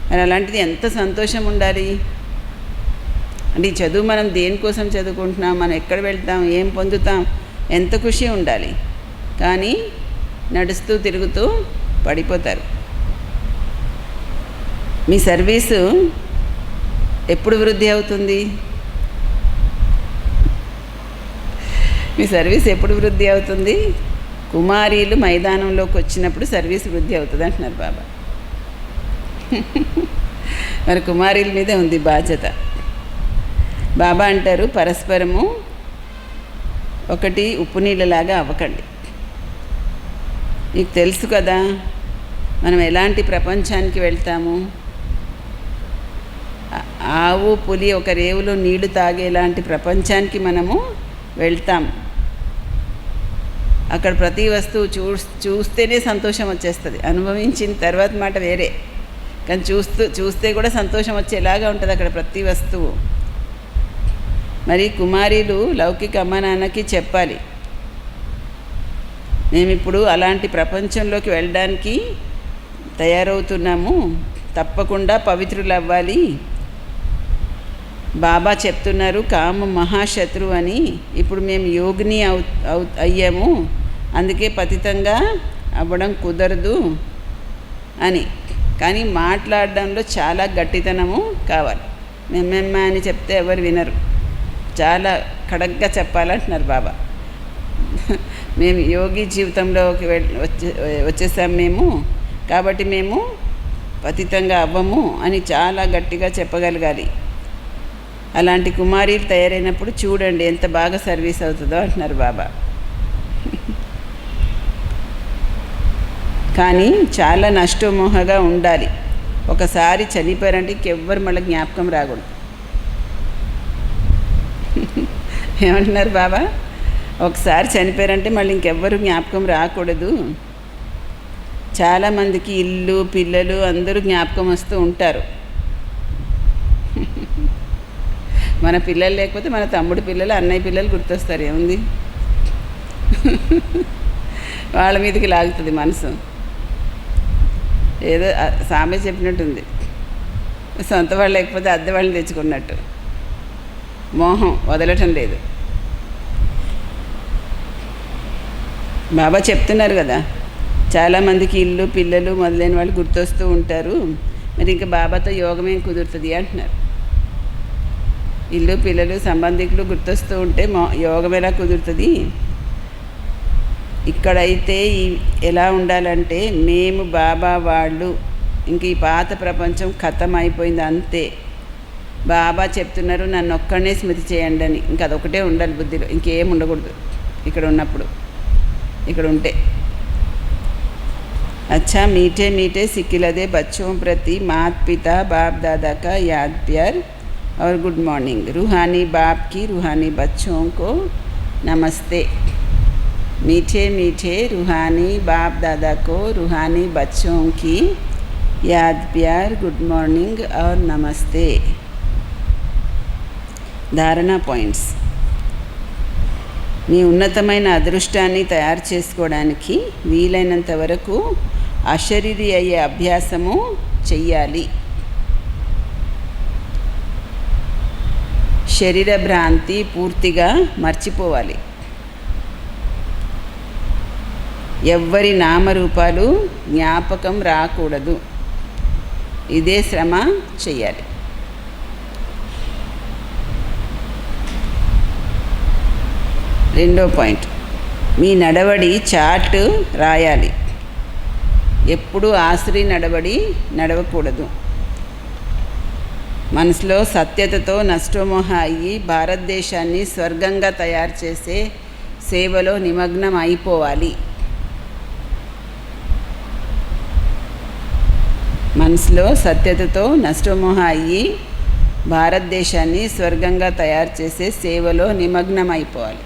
మరి అలాంటిది ఎంత సంతోషం ఉండాలి. అంటే ఈ చదువు మనం దేనికోసం చదువుకుంటున్నాం, మనం ఎక్కడ వెళ్తాం, ఏం పొందుతాం, ఎంత ఖుషి ఉండాలి. కానీ నడుస్తూ తిరుగుతూ పడిపోతారు. మీ సర్వీసు ఎప్పుడు వృద్ధి అవుతుంది? మీ సర్వీస్ ఎప్పుడు వృద్ధి అవుతుంది? కుమారీలు మైదానంలోకి వచ్చినప్పుడు సర్వీస్ వృద్ధి అవుతుంది అంటున్నారు బాబా. మరి కుమారీల మీదే ఉంది బాధ్యత. బాబా అంటారు, పరస్పరము ఒకటి ఉప్పు నీళ్ళలాగా అవ్వకండి. మీకు తెలుసు కదా మనం ఎలాంటి ప్రపంచానికి వెళ్తాము. ఆవు పులి ఒక రేవులో నీళ్లు తాగేలాంటి ప్రపంచానికి మనము వెళ్తాం. అక్కడ ప్రతి వస్తువు చూస్తేనే సంతోషం వచ్చేస్తుంది. అనుభవించిన తర్వాత మాట వేరే, కానీ చూస్తే కూడా సంతోషం వచ్చేలాగా ఉంటుంది అక్కడ ప్రతి వస్తువు. మరి కుమారీలు లౌకిక అమ్మ నాన్నకి చెప్పాలి, మేమిప్పుడు అలాంటి ప్రపంచంలోకి వెళ్ళడానికి తయారవుతున్నాము, తప్పకుండా పవిత్రులు అవ్వాలి. బాబా చెప్తున్నారు కామ మహాశత్రువు అని. ఇప్పుడు మేము యోగిని అయ్యాము, అందుకే పతితంగా అవ్వడం కుదరదు అని. కానీ మాట్లాడడంలో చాలా గట్టితనము కావాలి. మేమ్మెమ్మ అని చెప్తే ఎవరు వినరు. చాలా కడగ్గా చెప్పాలంటున్నారు బాబా. మేము యోగి జీవితంలోకి వచ్చేసాం మేము, కాబట్టి మేము పతితంగా అవ్వము అని చాలా గట్టిగా చెప్పగలగాలి. అలాంటి కుమారీలు తయారైనప్పుడు చూడండి ఎంత బాగా సర్వీస్ అవుతుందో అంటున్నారు బాబా. కానీ చాలా నష్టమోహగా ఉండాలి. ఒకసారి చనిపోయారంటే ఇంకెవ్వరు మళ్ళీ జ్ఞాపకం రాకూడదు. ఏమంటున్నారు బాబా? ఒకసారి చనిపోయారంటే మళ్ళీ ఇంకెవ్వరు జ్ఞాపకం రాకూడదు. చాలామందికి ఇల్లు పిల్లలు అందరూ జ్ఞాపకం వస్తూ ఉంటారు. మన పిల్లలు లేకపోతే మన తమ్ముడు పిల్లలు అన్నయ్య పిల్లలు గుర్తొస్తారు. ఏముంది, వాళ్ళ మీదకి లాగుతుంది మనసు. ఏదో సామె చెప్పినట్టుంది, సొంత వాళ్ళు లేకపోతే అద్దె వాళ్ళని తెచ్చుకున్నట్టు. మోహం వదలటం లేదు. బాబా చెప్తున్నారు కదా, చాలామందికి ఇల్లు పిల్లలు మొదలైన వాళ్ళు గుర్తొస్తూ ఉంటారు. మరి ఇంకా బాబాతో యోగమేం కుదురుతుంది అంటున్నారు. ఇల్లు పిల్లలు సంబంధికులు గుర్తొస్తూ ఉంటే యోగం ఎలా కుదురుతుంది? ఇక్కడైతే ఎలా ఉండాలంటే, మేము బాబా వాళ్ళు, ఇంక ఈ పాత ప్రపంచం ఖతం అయిపోయింది అంతే. బాబా చెప్తున్నారు నన్ను ఒక్కడనే స్మృతి చేయండి అని. ఇంక అదొకటే ఉండాలి బుద్ధిలో, ఇంకేం ఉండకూడదు ఇక్కడ ఉన్నప్పుడు. ఇక్కడ ఉంటే अच्छा मीठे मीठे सिकिलदे बच्चों प्रति मात पिता बाप दादा का याद प्यार और गुड मॉर्निंग. रूहानी बाप की रूहानी बच्चों को नमस्ते. मीठे मीठे रूहानी बाप दादा को रूहानी बच्चों की याद प्यार गुड मॉर्निंग और नमस्ते. धारणा पॉइंट्स. మీ ఉన్నతమైన అదృష్టాన్ని తయారు చేసుకోవడానికి వీలైనంత వరకు అశరీరి అయ్యే అభ్యాసము చెయ్యాలి. శరీర భ్రాంతి పూర్తిగా మర్చిపోవాలి. ఎవ్వరి నామరూపాలు జ్ఞాపకం రాకూడదు. ఇదే శ్రమ చెయ్యాలి. రెండో పాయింట్, మీ నడవడి చార్ట్ రాయాలి. ఎప్పుడూ ఆశ్రయ నడవడి నడవకూడదు. మనసులో సత్యతతో నష్టమోహ అయ్యి భారతదేశాన్ని స్వర్గంగా తయారు చేసే సేవలో నిమగ్నం అయిపోవాలి. మనసులో సత్యతతో నష్టమోహ అయ్యి భారతదేశాన్ని స్వర్గంగా తయారు చేసే సేవలో నిమగ్నం అయిపోవాలి.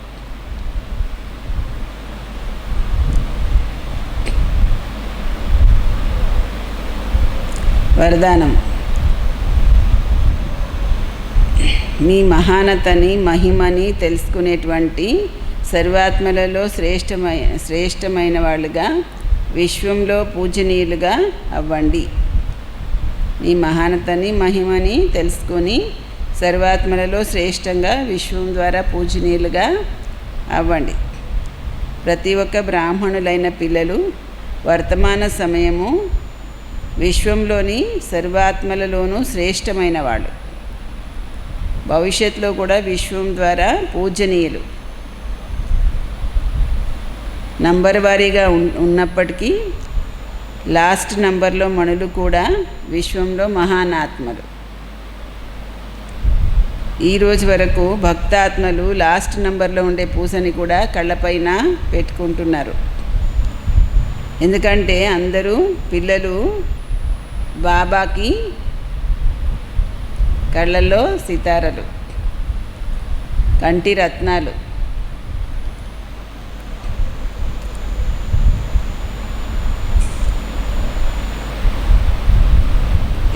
వరదానం. మీ మహానతని మహిమని తెలుసుకునేటువంటి సర్వాత్మలలో శ్రేష్టమైన వాళ్ళుగా విశ్వంలో పూజనీయులుగా అవ్వండి. మీ మహానతని మహిమని తెలుసుకొని సర్వాత్మలలో శ్రేష్టంగా విశ్వం ద్వారా పూజనీయులుగా అవ్వండి. ప్రతి ఒక్క బ్రాహ్మణులైన పిల్లలు వర్తమాన సమయము విశ్వంలోని సర్వాత్మలలోనూ శ్రేష్టమైన వాళ్ళు. భవిష్యత్తులో కూడా విశ్వం ద్వారా పూజనీయులు. నంబర్ వారీగా ఉన్నప్పటికీ లాస్ట్ నంబర్లో మణులు కూడా విశ్వంలో మహానాత్మలు. ఈరోజు వరకు భక్తాత్మలు లాస్ట్ నంబర్లో ఉండే పూసని కూడా కళ్ళపైన పెట్టుకుంటున్నారు. ఎందుకంటే అందరూ పిల్లలు బాబాకి కళ్ళల్లో సితారలు, కంటి రత్నాలు.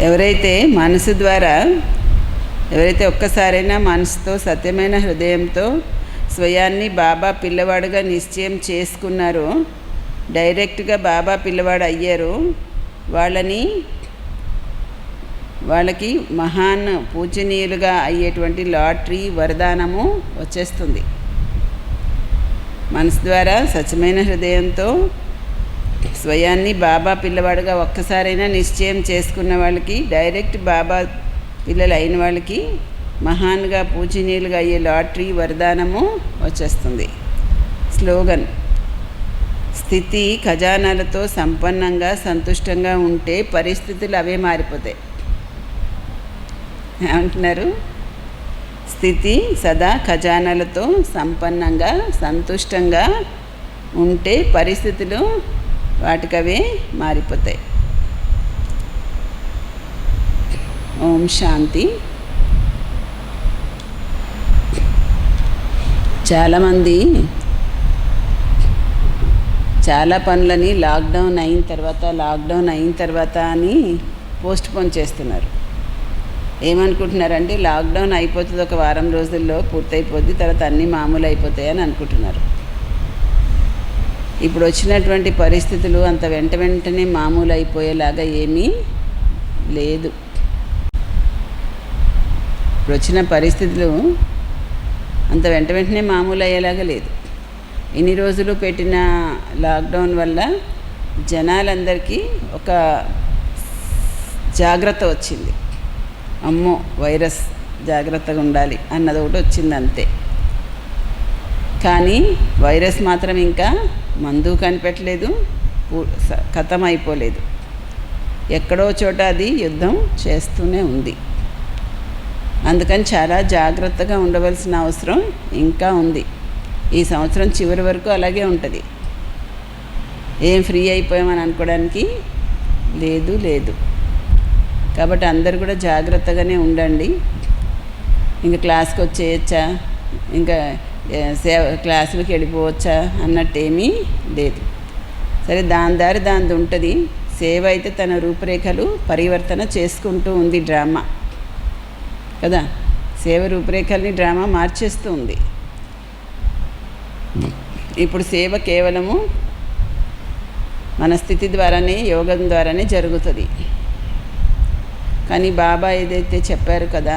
ఎవరైతే ఒక్కసారైనా మనసుతో సత్యమైన హృదయంతో స్వయాన్ని బాబా పిల్లవాడుగా నిశ్చయం చేసుకున్నారో, డైరెక్ట్గా బాబా పిల్లవాడు అయ్యారు, వాళ్ళకి మహాన్ పూజనీయులుగా అయ్యేటువంటి లాటరీ వరదానము వచ్చేస్తుంది. మనసు ద్వారా స్వచ్ఛమైన హృదయంతో స్వయాన్ని బాబా పిల్లవాడుగా ఒక్కసారైనా నిశ్చయం చేసుకున్న వాళ్ళకి, డైరెక్ట్ బాబా పిల్లలు అయిన వాళ్ళకి మహాన్గా పూజనీయులుగా అయ్యే లాటరీ వరదానము వచ్చేస్తుంది. స్లోగన్. స్థితి ఖజానాలతో సంపన్నంగా సంతుష్టంగా ఉంటే పరిస్థితులు అవే మారిపోతాయి. ఏమంటున్నారు? స్థితి సదా ఖజానాలతో సంపన్నంగా సంతుష్టంగా ఉంటే పరిస్థితులు వాటికవే మారిపోతాయి. ఓం శాంతి. చాలామంది చాలా పనులని లాక్డౌన్ అయిన తర్వాత అని పోస్ట్పోన్ చేస్తున్నారు. ఏమనుకుంటున్నారంటే లాక్డౌన్ అయిపోతుంది, ఒక వారం రోజుల్లో పూర్తయిపోద్ది, తర్వాత అన్నీ మామూలు అయిపోతాయని అనుకుంటున్నారు. ఇప్పుడు వచ్చినటువంటి పరిస్థితులు అంత వెంటనే మామూలు అయిపోయేలాగా ఏమీ లేదు. ఇప్పుడు వచ్చిన పరిస్థితులు అంత వెంటనే మామూలు అయ్యేలాగా లేదు. ఇన్ని రోజులు పెట్టిన లాక్డౌన్ వల్ల జనాలందరికీ ఒక జాగ్రత్త వచ్చింది. అమ్మో వైరస్, జాగ్రత్తగా ఉండాలి అన్నది ఒకటి వచ్చింది అంతే. కానీ వైరస్ మాత్రం ఇంకా మందు కనిపెట్టలేదు, ఖతం అయిపోలేదు. ఎక్కడో చోట అది యుద్ధం చేస్తూనే ఉంది. అందుకని చాలా జాగ్రత్తగా ఉండవలసిన అవసరం ఇంకా ఉంది. ఈ సంవత్సరం చివరి వరకు అలాగే ఉంటుంది. ఏం ఫ్రీ అయిపోయామని అనుకోవడానికి లేదు. కాబట్టి అందరు కూడా జాగ్రత్తగానే ఉండండి. ఇంకా క్లాస్కి వచ్చేయచ్చా, ఇంకా క్లాసులకి వెళ్ళిపోవచ్చా అన్నట్టేమీ లేదు. సరే, దాని దారి దానిది ఉంటుంది. సేవ అయితే తన రూపురేఖలు పరివర్తన చేసుకుంటూ ఉంది డ్రామా కదా. సేవ రూపురేఖల్ని డ్రామా మార్చేస్తూ ఉంది. ఇప్పుడు సేవ కేవలము మన స్థితి ద్వారానే, యోగం ద్వారానే జరుగుతుంది. కానీ బాబా ఏదైతే చెప్పారు కదా,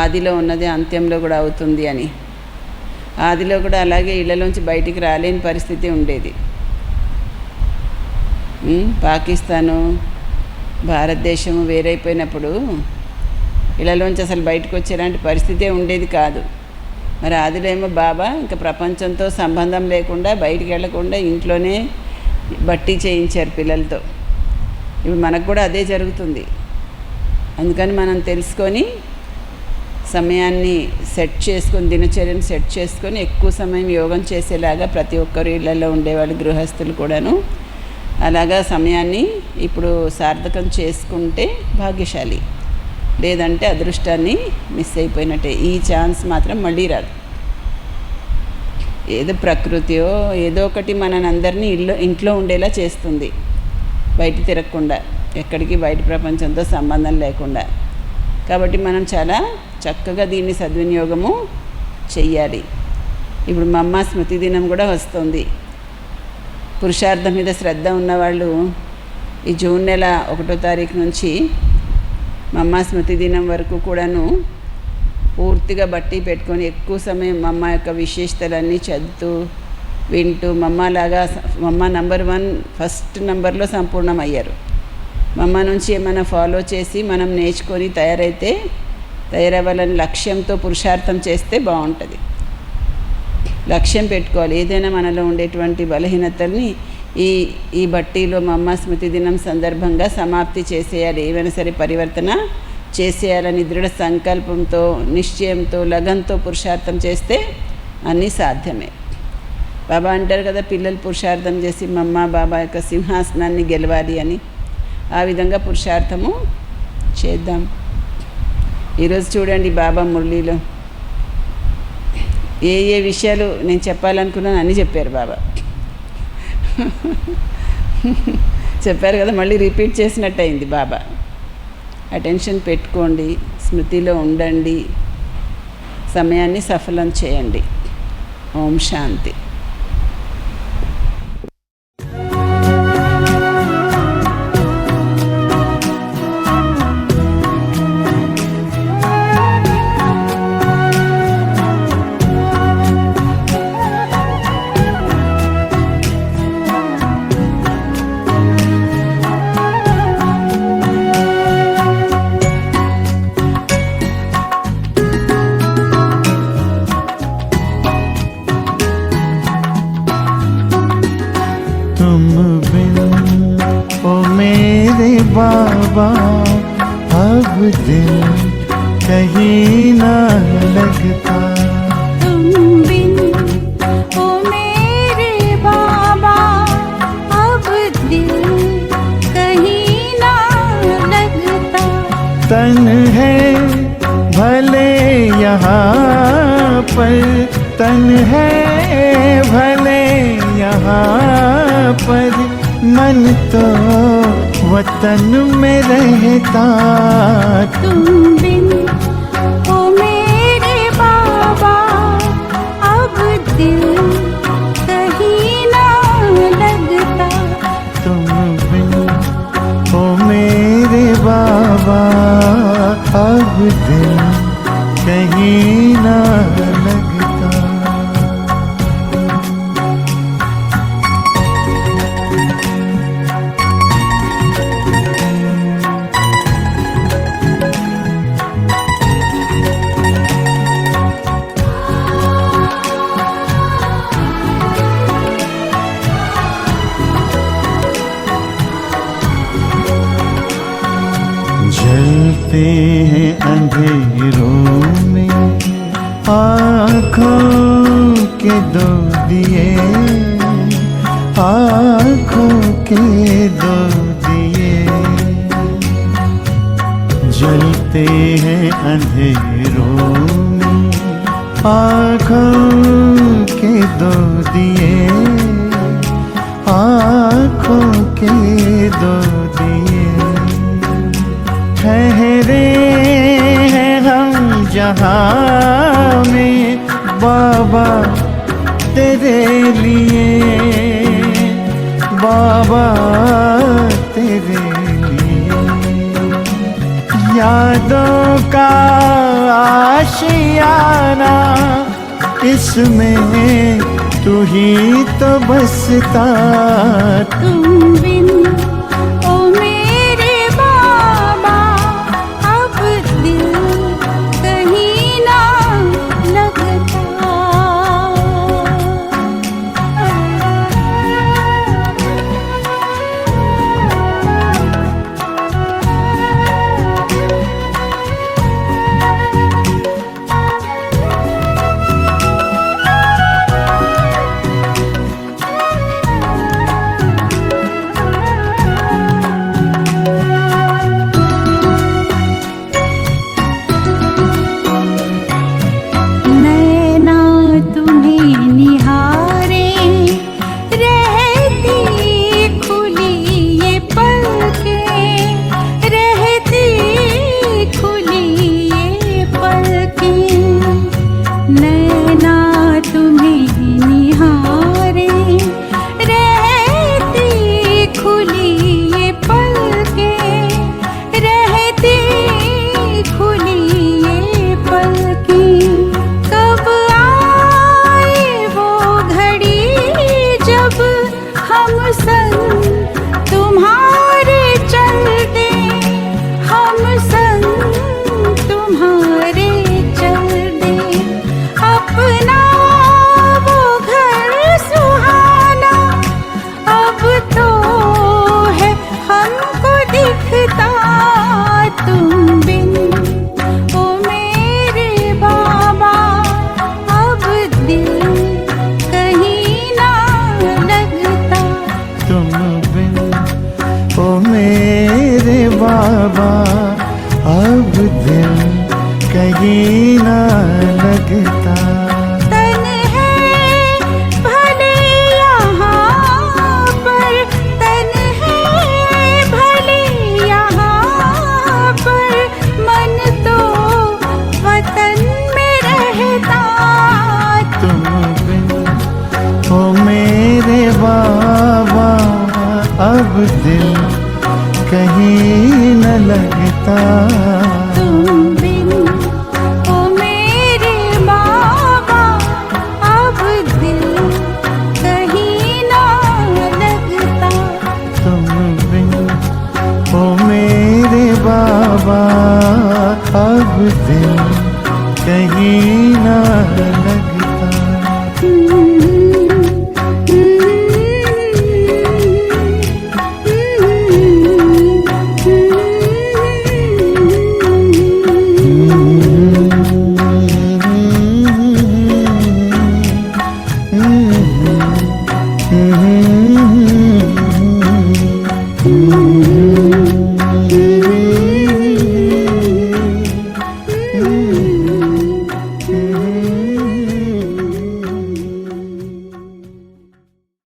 ఆదిలో ఉన్నది అంత్యంలో కూడా అవుతుంది అని, ఆదిలో కూడా అలాగే ఇళ్లలోంచి బయటికి రాలేని పరిస్థితి ఉండేది. పాకిస్తాను భారతదేశము వేరైపోయినప్పుడు ఇళ్లలోంచి అసలు బయటకు వచ్చేలాంటి పరిస్థితే ఉండేది కాదు. మరి ఆదిలో ఏమో బాబా ఇంకా ప్రపంచంతో సంబంధం లేకుండా, బయటికి వెళ్లకుండా ఇంట్లోనే బట్టి చేయించారు పిల్లలతో. ఇప్పుడు మనకు కూడా అదే జరుగుతుంది. అందుకని మనం తెలుసుకొని సమయాన్ని సెట్ చేసుకొని, దినచర్యను సెట్ చేసుకొని ఎక్కువ సమయం యోగం చేసేలాగా ప్రతి ఒక్కరు ఇళ్లలో ఉండేవాళ్ళు, గృహస్థులు కూడాను అలాగా సమయాన్ని ఇప్పుడు సార్థకం చేసుకుంటే భాగ్యశాలి. లేదంటే అదృష్టాన్ని మిస్ అయిపోయినట్టే. ఈ ఛాన్స్ మాత్రం మళ్ళీ రాదు. ఏదో ప్రకృతియో ఏదో ఒకటి మనందరినీ ఇంట్లో ఉండేలా చేస్తుంది, బయట తిరగకుండా, ఎక్కడికి బయట ప్రపంచంతో సంబంధం లేకుండా. కాబట్టి మనం చాలా చక్కగా దీన్ని సద్వినియోగము చెయ్యాలి. ఇప్పుడు మా అమ్మ స్మృతి దినం కూడా వస్తుంది. పురుషార్థం మీద శ్రద్ధ ఉన్నవాళ్ళు ఈ జూన్ నెల 1వ తారీఖు నుంచి మా అమ్మ స్మృతి దినం వరకు కూడాను పూర్తిగా బట్టి పెట్టుకొని ఎక్కువ సమయం మా అమ్మ యొక్క విశేషతలన్నీ చదువుతూ వింటూ మమ్మలాగా మమ్మ నంబర్ 1 ఫస్ట్ నంబర్లో సంపూర్ణం అయ్యారు. మమ్మ నుంచి ఏమైనా ఫాలో చేసి మనం నేర్చుకొని తయారవ్వాలని లక్ష్యంతో పురుషార్థం చేస్తే బాగుంటుంది. లక్ష్యం పెట్టుకోవాలి. ఏదైనా మనలో ఉండేటువంటి బలహీనతల్ని ఈ బట్టీలో మా అమ్మ స్మృతి దినం సందర్భంగా సమాప్తి చేసేయాలి. ఏమైనా సరే పరివర్తన చేసేయాలని దృఢ సంకల్పంతో, నిశ్చయంతో, లగన్తో పురుషార్థం చేస్తే అన్నీ సాధ్యమే. బాబా అంటారు కదా, పిల్లలు పురుషార్థం చేసి మా అమ్మ బాబా యొక్క సింహాసనాన్ని గెలవాలి అని. ఆ విధంగా పురుషార్థము చేద్దాం. ఈరోజు చూడండి బాబా మురళీలో ఏ విషయాలు నేను చెప్పాలనుకున్నాను అన్నీ చెప్పారు బాబా. చెప్పారు కదా, మళ్ళీ రిపీట్ చేసినట్టు అయింది బాబా. అటెన్షన్ పెట్టుకోండి, స్మృతిలో ఉండండి, సమయాన్ని సఫలం చేయండి. ఓం శాంతి. तुम बिन ओ मेरे बाबा अब दिल कहीं ना लगता। तुम बिन ओ मेरे बाबा अब दिल कहीं ना लगता। तन है भले यहाँ पर, तन है भले यहाँ पर, मन तो वतन में रहता। तुम बिन ओ मेरे बाबा अब दिल कहीं ना लगता। तुम बिन ओ मेरे बाबा अब दिल कहीं ना लगता। जलते हैं अंधेरों में आँखों के दो दिए, आँखों के दो दिए। जलते हैं अंधेरों में आँखों के दो दिए, आँखों के दो दिए। ठहरे हैं हम जहाँ में बाबा तेरे लिए, बाबा तेरे लिए। यादों का आशियाना इसमें तू ही तो बसता। तुम बिन ओ मेरे बाबा अब दिल कहीं ना लगता। बाबा अब दिल कहीं ना लगता। तन है भले यहाँ पर, तन है भले यहाँ पर, मन तो वतन में रहता। तुम बिन हो मेरे बाबा अब दिल कहीं न लगता। तुम बिन ओ मेरे बाबा अब दिल कहीं ना लगता। तुम बिन हो मेरे बाबा अब दिल कहीं न लगता।